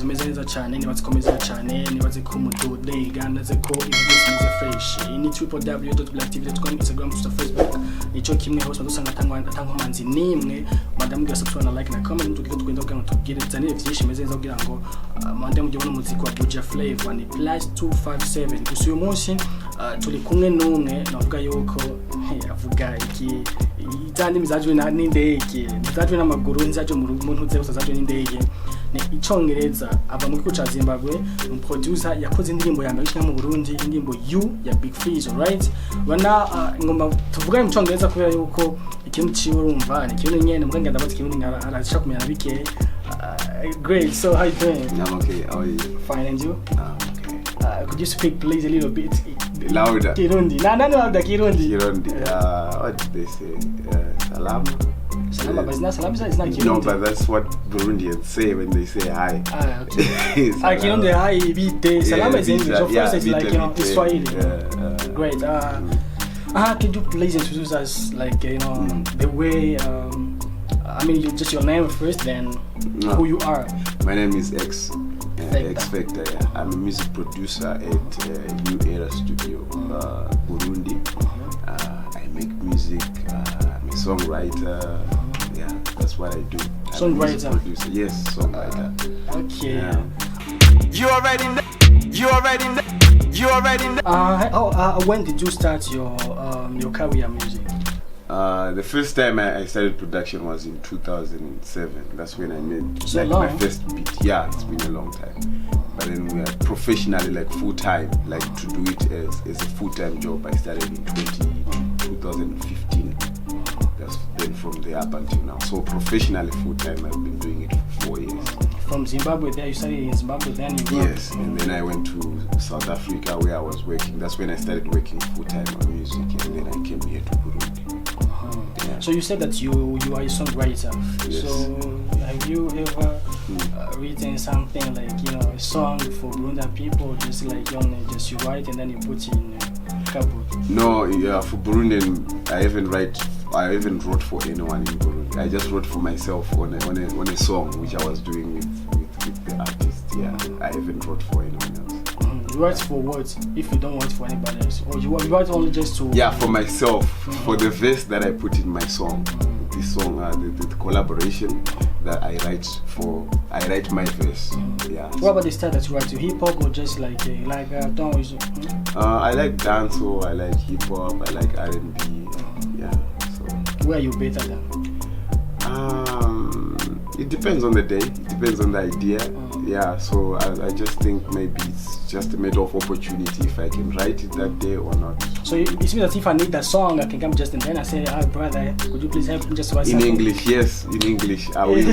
meze neza cyane nibaze komeza cyane nibaze ko mutodega naze ko ibintu bimeze fresh ni www.blacktv.com Instagram Twitter Facebook nico kimwe hose dusanga atangwa manzi nimwe madam gya subscribe na like na comment mutugire twenda kugira ngo tubwire zane byinshi meze neza kugira ngo mande mujye bona muziki wa Buja Flavor ni +257 gusa uyu munsi turi kumwe n'umwe navuga yuko avuga iki itandi mizajwe n'indege mizajwe n'amaguru nzaje mu muntu uze usazajwe n'indege ni icongereza ava mu gihugu ca Zimbabwe producer yakoze indirimbo ya mbere mu Burundi indirimbo You ya Big Fizzo right bana ngoma tuvuga mu congereza kubera yuko ikintu ciwe urumva ni kintu nyene muganga ndabaza kintu arashaka kumenya bike great so how you doing? I'm okay, how are you? Fine, and you? Okay. Could you speak please a little bit louder? Kirundi. Louder Kirundi. What did they say? Salam? Salam, but it's not Salam, it's not Kirundi. No, but that's what Burundians say when they say hi. Okay. Kirundi, hi, bite. Salam is English. Of course, it's like, you know, it's Swahili. Great. Can you please introduce us, like, you know, the way, I mean, just your name first, then who you are. My name is X Factor. Yeah. I'm a music producer at New Era Studio, Burundi. I make music. I'm a songwriter. Yeah, that's what I do. Songwriter. Producer. Yes, songwriter. Okay. Yeah. You already know. When did you start your career music? The first time I started production was in 2007. That's when I made my first beat. Yeah, it's been a long time. But then we are professionally, like full time, like to do it as a full time job. I started in 2015. That's then from there up until now. So professionally full time, I've been doing it for 4 years. From Zimbabwe, there you studied in Zimbabwe, then you yes, and then I went to South Africa where I was working. That's when I started working full time on music, and then I came here to Burundi. Yeah. So you said that you are a songwriter. Yes. So have you ever written something like, you know, a song for Burundian people, just like you write and then you put it in a cupboard? No, yeah, for Burundian, I haven't wrote for anyone in Burundi. I just wrote for myself on a song which I was doing with the artist. Yeah, I haven't wrote for anyone else. You write for what if you don't write for anybody else? Or you write only just to... Yeah, for myself, for the verse that I put in my song. This song, the collaboration that I write my verse. Yeah. What about the style that you write? To hip hop or just like dance? I like dancehall, I like hip hop, I like R&B. Yeah. So. Where are you better than? It depends on the day. It depends on the idea. Yeah. So I just think maybe it's just a matter of opportunity if I can write it that day or not. So it means that if I need that song, I can come just and then I say, brother, could you please help me just write in something? English? Yes, in English I will.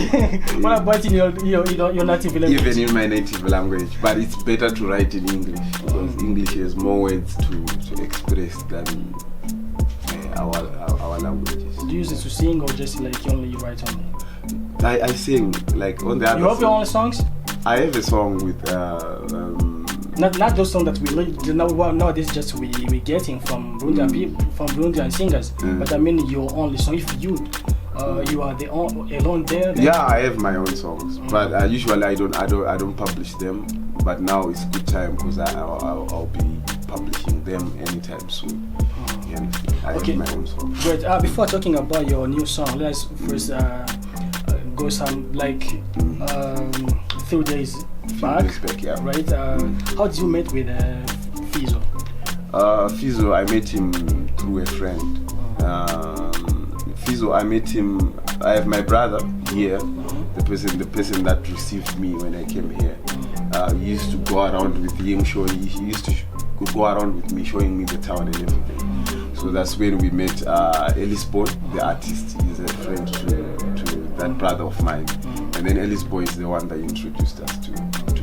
What about in your native language? Even in my native language, but it's better to write in English because English has more words to express than our languages. Do you use it to sing or just like only you write only? I sing like on the other. You have your own songs? I have a song with not those songs that we nowadays just we getting from Burundian people, from Burundian singers. But I mean your only song. If you are the alone there. Yeah, I have my own songs, but usually I don't publish them. But now it's good time because I'll be publishing them anytime soon. I have my own song. Great. Before talking about your new song, let's first go some like few days back, yeah. Right? How did you meet with Fizzo? Fizzo, I met him through a friend. Fizzo, I met him. I have my brother here, the person that received me when I came here. He used to go around with him, he used to go around with me, showing me the town and everything. So that's when we met Ellis Boy, the artist. He's a friend to that brother of mine. And then Ellis Boy is the one that introduced us to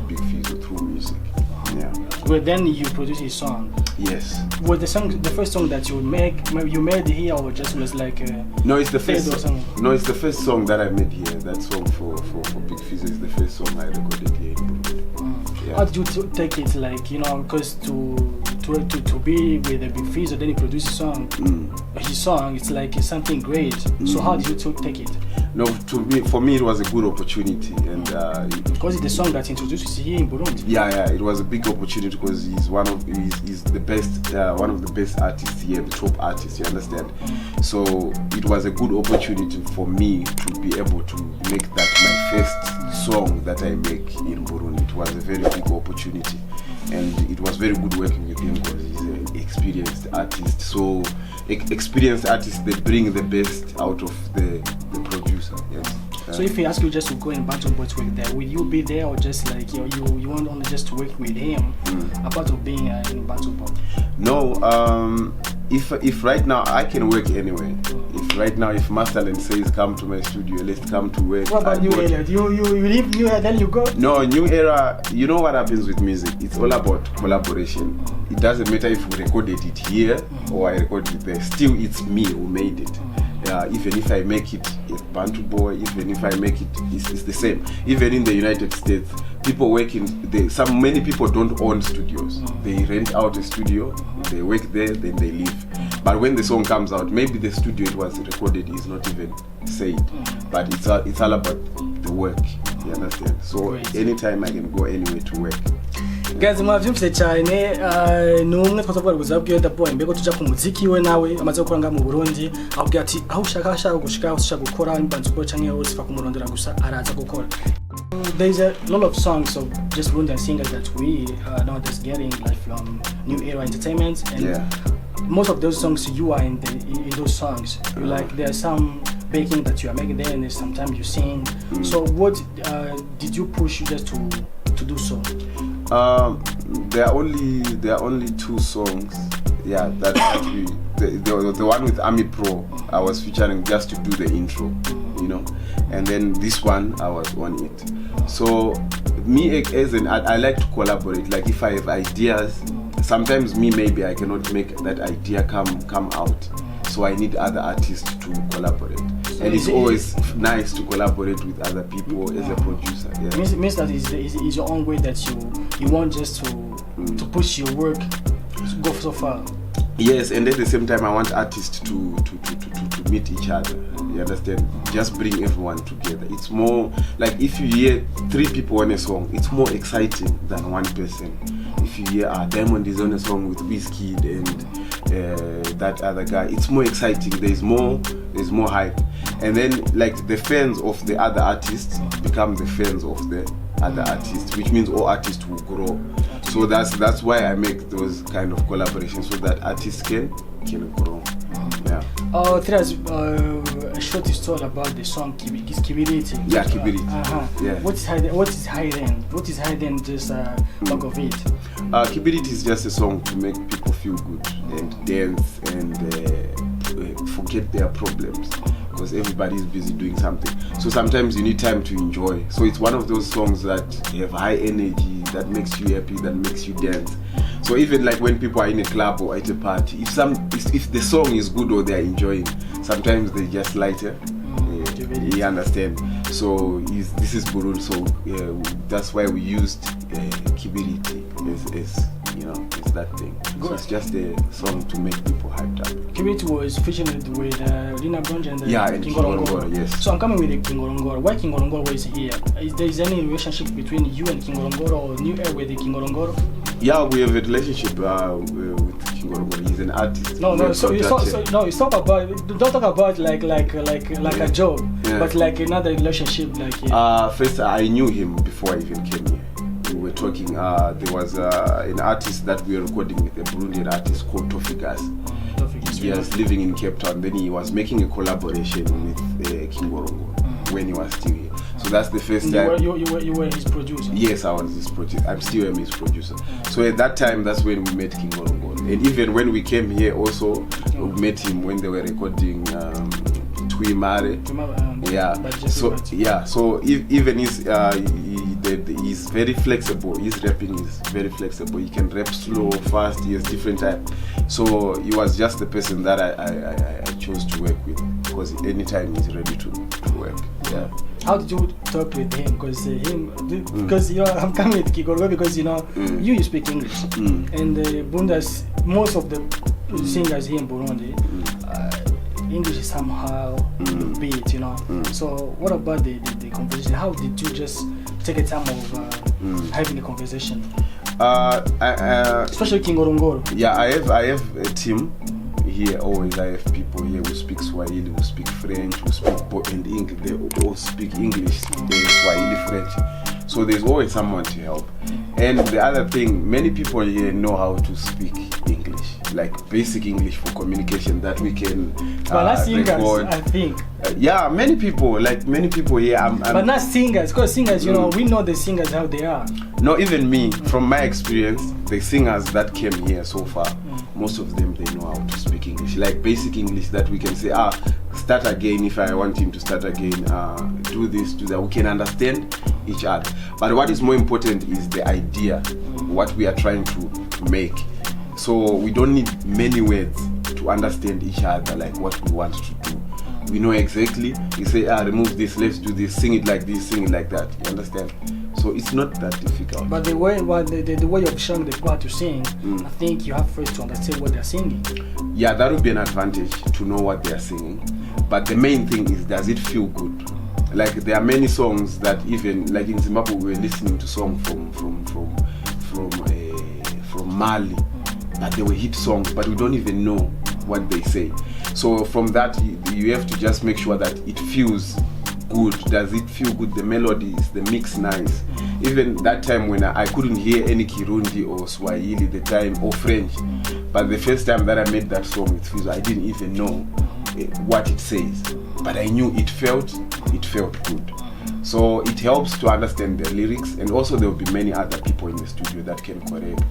Big Fizzo through music. Yeah. Well, then you produced his song. Yes. Was the first song that you made here, or just was like no, it's the first song. No, it's the first song that I made here. That song for Big Fizzo is the first song I recorded here in Burundi. Yeah. How did you take it, like, you know, because to to be with a Big Fizzo, then he produced his song. It's like something great. So how did you take it? No, for me, it was a good opportunity, and because it's the song that introduces here in Burundi. Yeah, it was a big opportunity because he's the best, one of the best artists here, the top artist. You understand? So it was a good opportunity for me to be able to make that my first song that I make in Burundi. It was a very big opportunity, and it was very good working with him because he's an experienced artist. So experienced artists, they bring the best out of the producer. Yes. So if he asks you just to go in Bantu Boy to work there, will you be there, or just like you want only just to work with him, apart of being in Bantu Boy? No, if right now I can work anywhere. If right now if Masterland says come to my studio, let's come to work. What about New Era? You leave New Era, then you go? No, New Era. You know what happens with music? It's all about collaboration. It doesn't matter if we recorded it here or I recorded it there. Still, it's me who made it. Even if I make it at Bantu Boy, even if I make it, it's the same. Even in the United States, people work in many people don't own studios. They rent out a studio, they work there, then they leave. But when the song comes out, maybe the studio it was recorded is not even said, but it's all about the work. You understand? So anytime I can go anywhere to work. Guys, mwavyumvise cyane numwe twazavuga guza bwiye da boy mbego tuja ku muziki we nawe amaze gukora nga mu Burundi abwira ati aho ushaka gushika ushaka gukora Bantu Boy canke hose fakumurondera gusa araza gukora. There's a lot of songs of just Burundian singers that we know that's getting like from New Era Entertainment, and most of those songs you are in those songs. You like there are some baking that you are making there, and sometimes you sing. So what did you push you just to do so? There are only two songs. Yeah, that we the one with Ami Pro I was featuring just to do the intro, you know, and then this one I was on it. So me as an I like to collaborate. Like if I have ideas, sometimes maybe I cannot make that idea come out. So I need other artists to collaborate. And it's always nice to collaborate with other people as a producer. Yeah. Means that is your own way that you want just to push your work to go so far. Yes, and at the same time I want artists to meet each other. You understand? Just bring everyone together. It's more like if you hear 3 people on a song, it's more exciting than one person. If you hear Diamond is on a song with Wizkid and that other guy, it's more exciting. There's more hype, and then like the fans of the other artists become the fans of the other artists, which means all artists will grow. So that's why I make those kind of collaborations, so that artists can grow. Yeah. There is a short story about the song Kibiriti. Yeah, Kibiriti. Yeah. What is hidden? What is hidden? Just back of it. Kibiriti is just a song to make people feel good and dance and forget their problems, because everybody is busy doing something. So sometimes you need time to enjoy. So it's one of those songs that have high energy, that makes you happy, that makes you dance. So even like when people are in a club or at a party, if the song is good or they are enjoying, sometimes they just lighter. You understand? So this is Burundi, so that's why we used Kibiriti as you know, it's that thing. So it's just a song to make people hyped up. Kibiriti was featured with Lina Bronje and King Ngorongoro, yes. So I'm coming with King Ngorongoro. Why King Ngorongoro is here? Is there any relationship between you and King Ngorongoro, or New Era with King Ngorongoro? Yeah, we have a relationship with King Ngorongoro. He's an artist. It's talk about, don't talk about like a joke, but like another relationship. Like first I knew him before I even came here. We were talking. There was an artist that we were recording with, a Burundian artist called Tofigas. He was living in Cape Town. Then he was making a collaboration with King Ngorongoro when he was still here. So that's the first time. You were his producer? Yes, I was his producer. I'm still his producer. So at that time, that's when we met King Ngorongoro. And even when we came here also, we met him when they were recording Tuimare. So even he's very flexible. His rapping is very flexible. He can rap slow, fast. He has different type. So he was just the person that I chose to work with, because anytime he's ready to work. Yeah. How did you talk with him? Because I'm coming with Kigorwe because you speak English, and Bundas, most of the singers here in Burundi, English is somehow beat, So what about the conversation? How did you just take a time of having a conversation? Especially King Orongoro. Yeah, I have a team here. Always, I have people here who speak Swahili, who speak French, who speak and English. They all speak English, Swahili, French. So there's always someone to help. And the other thing, many people here know how to speak English, like basic English for communication that we can record. I think. Yeah, many people here. But not singers, because singers, we know the singers how they are. No, even me, from my experience, the singers that came here so far, most of them, they know how to speak English, like basic English that we can say, start again if I want him to start again, do this, do that. We can understand each other. But what is more important is the idea, what we are trying to make. So we don't need many words to understand each other, like what we want to do. We know exactly. We say, remove this, let's do this, sing it like this, sing it like that. You understand? So it's not that difficult. But the way of showing the people to sing, I think you have first to understand what they're singing. Yeah, that would be an advantage to know what they're singing. But the main thing is, does it feel good? Like there are many songs that even like in Zimbabwe we're listening to songs from Mali, that they were hit songs, but we don't even know what they say. So from that you have to just make sure that it feels good. Does it feel good? The melodies, the mix nice. Even that time when I couldn't hear any Kirundi or Swahili the time or French, but the first time that I made that song with Fizo, I didn't even know what it says, but I knew it felt good. So it helps to understand the lyrics, and also there will be many other people in the studio that can correct.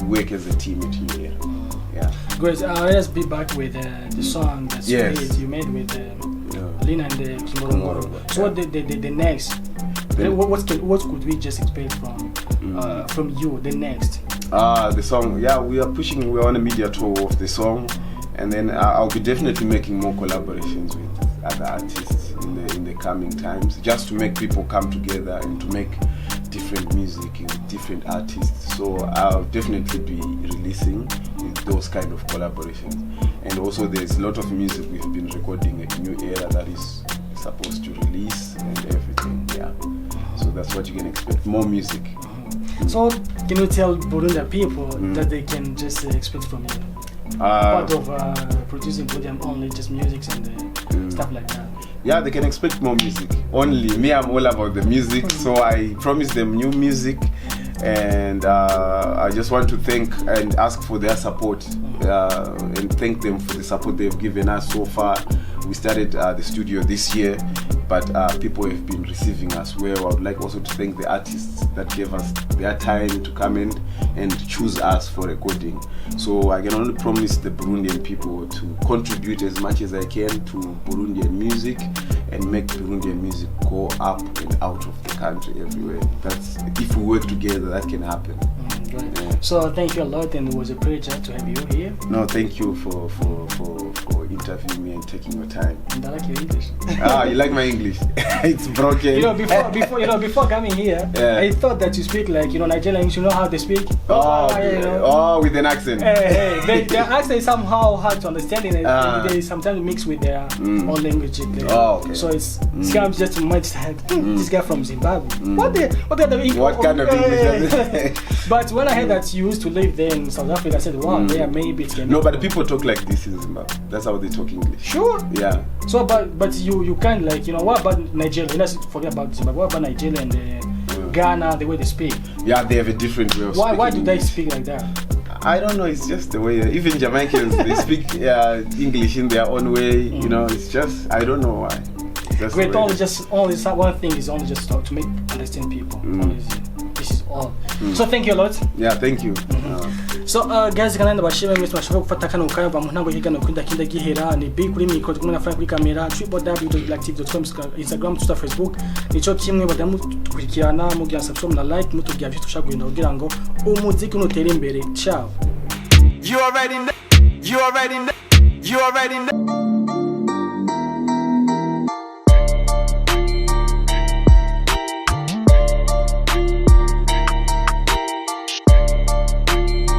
We work as a team at here. Yeah. Great. Let's be back with the song that you made with Lina and the Kimorongoro. So what the next? What could we just expect from you? The next. The song. Yeah, we are pushing. We're on a media tour of the song, and then I'll be definitely making more collaborations with other artists in the coming times, just to make people come together and to make different music with different artists. So I'll definitely be releasing those kind of collaborations. And also there's a lot of music we've been recording at New Era that is supposed to release and everything. Yeah. So that's what you can expect. More music. So can you tell Burundi people that they can just expect from you? Part of producing for them only just music and stuff like that. Yeah, they can expect more music. Only me, I'm all about the music, so I promise them new music, and I just want to thank and ask for their support, and thank them for the support they've given us so far. We started the studio this year, but people have been receiving us well. I would like also to thank the artists that gave us their time to come in and choose us for recording. So I can only promise the Burundian people to contribute as much as I can to Burundian music and make Burundian music go up and out of the country everywhere. That's, if we work together, that can happen. Right. Yeah. So thank you a lot, and it was a pleasure to have you here. No, thank you for interviewing me and taking your time. And I like your English. You like my English? It's broken. Before coming here, I thought that you speak like Nigerian English. You know how they speak? With an accent. Their accent is somehow hard to understand, and they sometimes mix with their own language. Okay. So it's kind of just much this guy from Zimbabwe. What kind of English is this? But when I heard that you used to live there in South Africa, I said, wow, maybe it's no, but the people talk like this in Zimbabwe. That's how they talk English. Sure. Yeah. So, but you can't what about Nigeria? Let's forget about Zimbabwe. What about Nigeria and Ghana, the way they speak? Yeah, they have a different way of speaking. Why do they speak like that? I don't know. It's just the way. Even Jamaicans, they speak English in their own way. It's just, I don't know why. Great. Only one thing is only just to make understand people. This is all. So thank you a lot. Yeah, thank you. So guys, kana ndabashimye mwese mwashobora gufata kano kayaba mu ntango y'igano kunda kinda gihera ni big kuri micro kumwe na Frank kuri camera www.blacktv.com Instagram, Twitter, Facebook nico kimwe badamukurikirana mugira subscribe na like mutubya byo tushaka guhinda kugira ngo umuziki unotere imbere. Ciao. You already know.